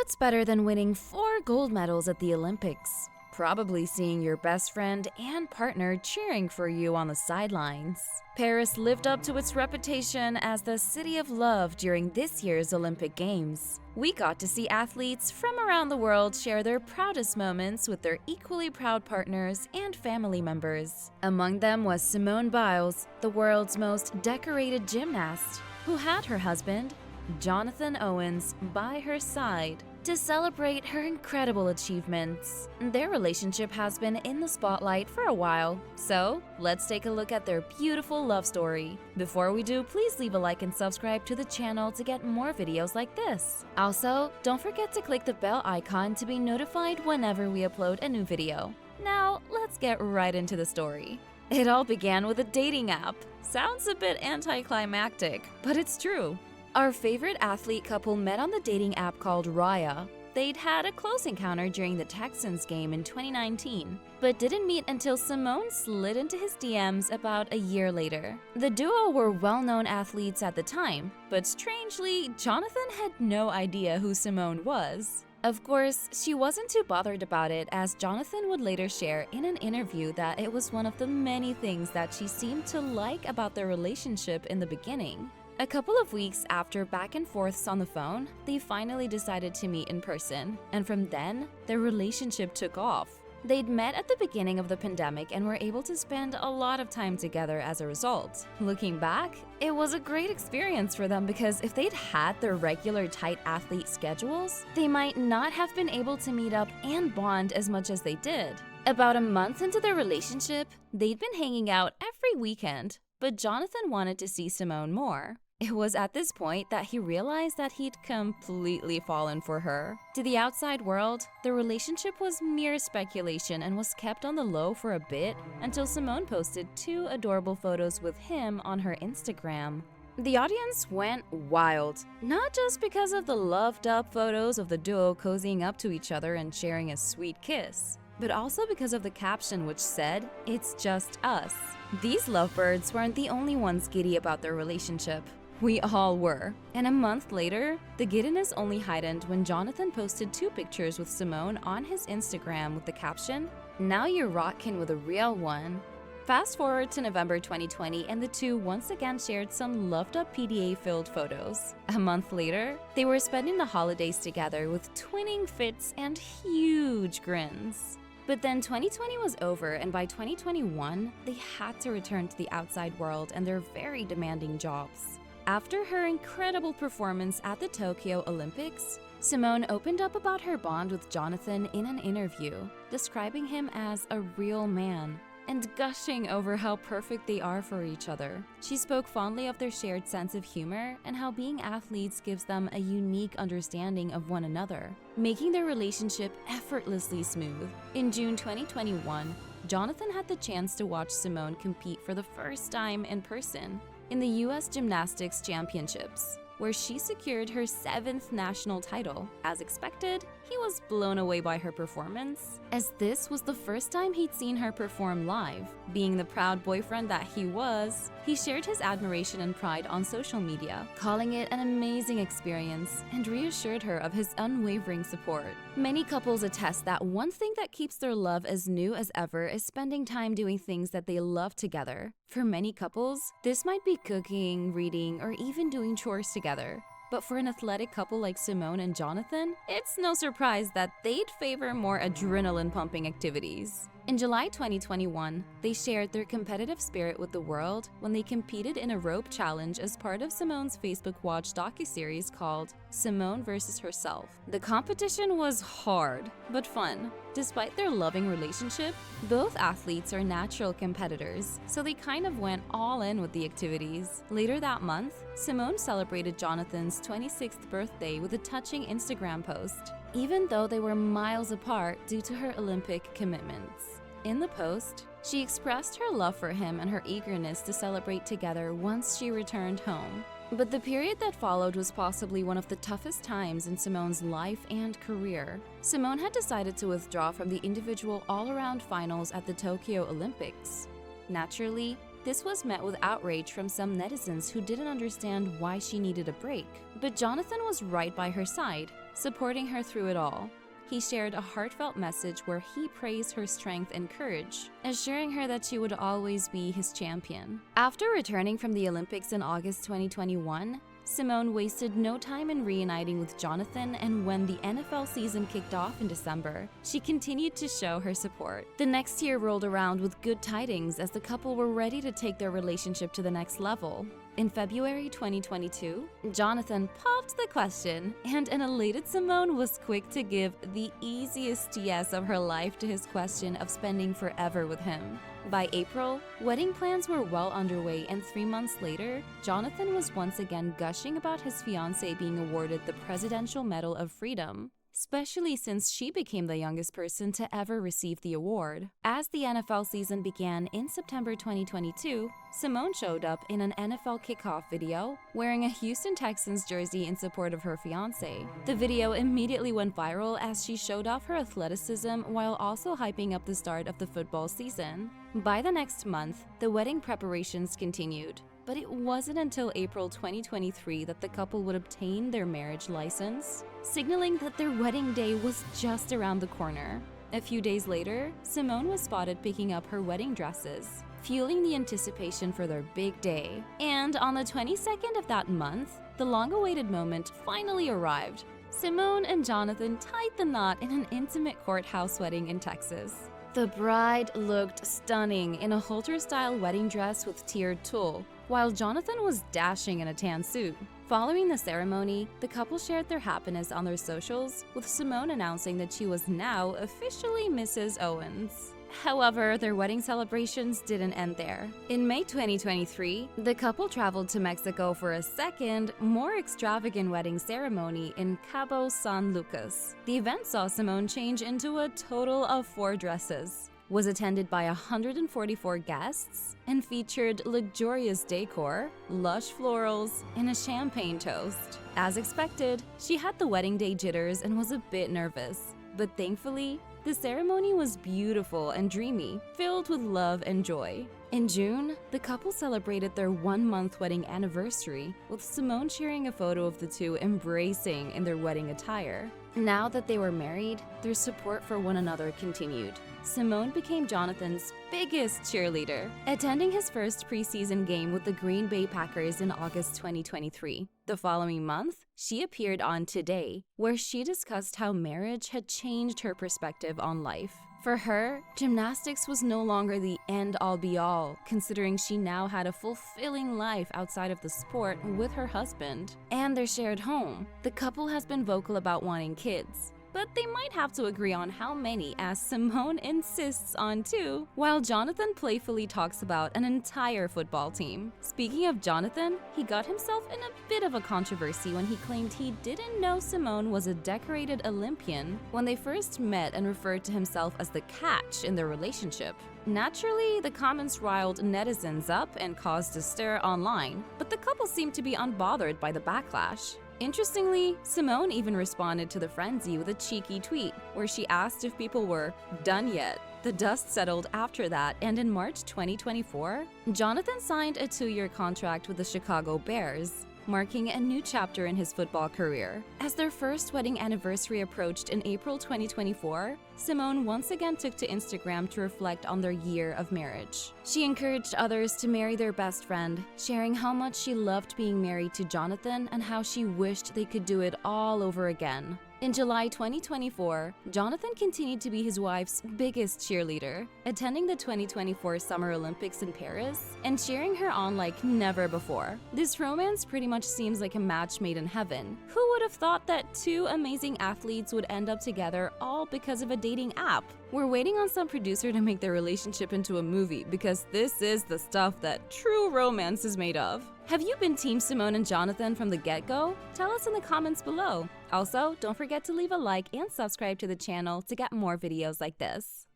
What's better than winning 4 gold medals at the Olympics? Probably seeing your best friend and partner cheering for you on the sidelines. Paris lived up to its reputation as the city of love during this year's Olympic Games. We got to see athletes from around the world share their proudest moments with their equally proud partners and family members. Among them was Simone Biles, the world's most decorated gymnast, who had her husband, Johnathan Owens, by her side to celebrate her incredible achievements. Their relationship has been in the spotlight for a while, so let's take a look at their beautiful love story. Before we do, please leave a like and subscribe to the channel to get more videos like this. Also, don't forget to click the bell icon to be notified whenever we upload a new video. Now, let's get right into the story. It all began with a dating app. Sounds a bit anticlimactic, but it's true. Our favorite athlete couple met on the dating app called Raya. They'd had a close encounter during the Texans game in 2019, but didn't meet until Simone slid into his DMs about a year later. The duo were well-known athletes at the time, but strangely, Johnathan had no idea who Simone was. Of course, she wasn't too bothered about it, as Johnathan would later share in an interview that it was one of the many things that she seemed to like about their relationship in the beginning. A couple of weeks after back and forths on the phone, they finally decided to meet in person, and from then, their relationship took off. They'd met at the beginning of the pandemic and were able to spend a lot of time together as a result. Looking back, it was a great experience for them because if they'd had their regular tight athlete schedules, they might not have been able to meet up and bond as much as they did. About a month into their relationship, they'd been hanging out every weekend, but Johnathan wanted to see Simone more. It was at this point that he realized that he'd completely fallen for her. To the outside world, the relationship was mere speculation and was kept on the low for a bit until Simone posted 2 adorable photos with him on her Instagram. The audience went wild, not just because of the loved-up photos of the duo cozying up to each other and sharing a sweet kiss, but also because of the caption which said, "It's just us." These lovebirds weren't the only ones giddy about their relationship. We all were. And a month later, the giddiness only heightened when Johnathan posted 2 pictures with Simone on his Instagram with the caption, "Now you're rockin' with a real one." Fast forward to November 2020 and the two once again shared some loved-up PDA-filled photos. A month later, they were spending the holidays together with twinning fits and huge grins. But then 2020 was over, and by 2021, they had to return to the outside world and their very demanding jobs. After her incredible performance at the Tokyo Olympics, Simone opened up about her bond with Johnathan in an interview, describing him as a real man and gushing over how perfect they are for each other. She spoke fondly of their shared sense of humor and how being athletes gives them a unique understanding of one another, making their relationship effortlessly smooth. In June 2021, Johnathan had the chance to watch Simone compete for the first time in person in the U.S. Gymnastics Championships, where she secured her 7th national title. As expected, he was blown away by her performance, as this was the first time he'd seen her perform live. Being the proud boyfriend that he was, he shared his admiration and pride on social media, calling it an amazing experience and reassured her of his unwavering support. Many couples attest that one thing that keeps their love as new as ever is spending time doing things that they love together. For many couples, this might be cooking, reading, or even doing chores together. But for an athletic couple like Simone and Johnathan, it's no surprise that they'd favor more adrenaline-pumping activities. In July 2021, they shared their competitive spirit with the world when they competed in a rope challenge as part of Simone's Facebook Watch docuseries called Simone vs. Herself. The competition was hard, but fun. Despite their loving relationship, both athletes are natural competitors, so they kind of went all in with the activities. Later that month, Simone celebrated Jonathan's 26th birthday with a touching Instagram post, even though they were miles apart due to her Olympic commitments. In the post, she expressed her love for him and her eagerness to celebrate together once she returned home. But the period that followed was possibly one of the toughest times in Simone's life and career. Simone had decided to withdraw from the individual all-around finals at the Tokyo Olympics. Naturally, this was met with outrage from some netizens who didn't understand why she needed a break. But Johnathan was right by her side, supporting her through it all. He shared a heartfelt message where he praised her strength and courage, assuring her that she would always be his champion. After returning from the Olympics in August 2021, Simone wasted no time in reuniting with Johnathan, and when the NFL season kicked off in December, she continued to show her support. The next year rolled around with good tidings as the couple were ready to take their relationship to the next level. In February 2022, Johnathan popped the question, and an elated Simone was quick to give the easiest yes of her life to his question of spending forever with him. By April, wedding plans were well underway, and 3 months later, Johnathan was once again gushing about his fiancée being awarded the Presidential Medal of Freedom, especially since she became the youngest person to ever receive the award. As the NFL season began in September 2022, Simone showed up in an NFL kickoff video wearing a Houston Texans jersey in support of her fiancé. The video immediately went viral as she showed off her athleticism while also hyping up the start of the football season. By the next month, the wedding preparations continued. But it wasn't until April 2023 that the couple would obtain their marriage license, signaling that their wedding day was just around the corner. A few days later, Simone was spotted picking up her wedding dresses, fueling the anticipation for their big day. And on the 22nd of that month, the long-awaited moment finally arrived. Simone and Johnathan tied the knot in an intimate courthouse wedding in Texas. The bride looked stunning in a halter-style wedding dress with tiered tulle, while Johnathan was dashing in a tan suit. Following the ceremony, the couple shared their happiness on their socials, with Simone announcing that she was now officially Mrs. Owens. However, their wedding celebrations didn't end there. In May 2023, the couple traveled to Mexico for a second, more extravagant wedding ceremony in Cabo San Lucas. The event saw Simone change into a total of 4 dresses, was attended by 144 guests, and featured luxurious decor, lush florals, and a champagne toast. As expected, she had the wedding day jitters and was a bit nervous, but thankfully, the ceremony was beautiful and dreamy, filled with love and joy. In June, the couple celebrated their 1-month wedding anniversary, with Simone sharing a photo of the two embracing in their wedding attire. Now that they were married, their support for one another continued. Simone became Johnathan's biggest cheerleader, attending his first preseason game with the Green Bay Packers in August 2023. The following month, she appeared on Today, where she discussed how marriage had changed her perspective on life. For her, gymnastics was no longer the end-all be-all, considering she now had a fulfilling life outside of the sport with her husband and their shared home. The couple has been vocal about wanting kids, but they might have to agree on how many, as Simone insists on 2, while Johnathan playfully talks about an entire football team. Speaking of Johnathan, he got himself in a bit of a controversy when he claimed he didn't know Simone was a decorated Olympian when they first met and referred to himself as the catch in their relationship. Naturally, the comments riled netizens up and caused a stir online, but the couple seemed to be unbothered by the backlash. Interestingly, Simone even responded to the frenzy with a cheeky tweet, where she asked if people were done yet. The dust settled after that, and in March 2024, Johnathan signed a 2-year contract with the Chicago Bears, marking a new chapter in his football career. As their first wedding anniversary approached in April 2024, Simone once again took to Instagram to reflect on their year of marriage. She encouraged others to marry their best friend, sharing how much she loved being married to Johnathan and how she wished they could do it all over again. In July 2024, Johnathan continued to be his wife's biggest cheerleader, attending the 2024 Summer Olympics in Paris and cheering her on like never before. This romance pretty much seems like a match made in heaven. Who would have thought that 2 amazing athletes would end up together all because of a dating app? We're waiting on some producer to make their relationship into a movie, because this is the stuff that true romance is made of. Have you been Team Simone and Johnathan from the get-go? Tell us in the comments below. Also, don't forget to leave a like and subscribe to the channel to get more videos like this.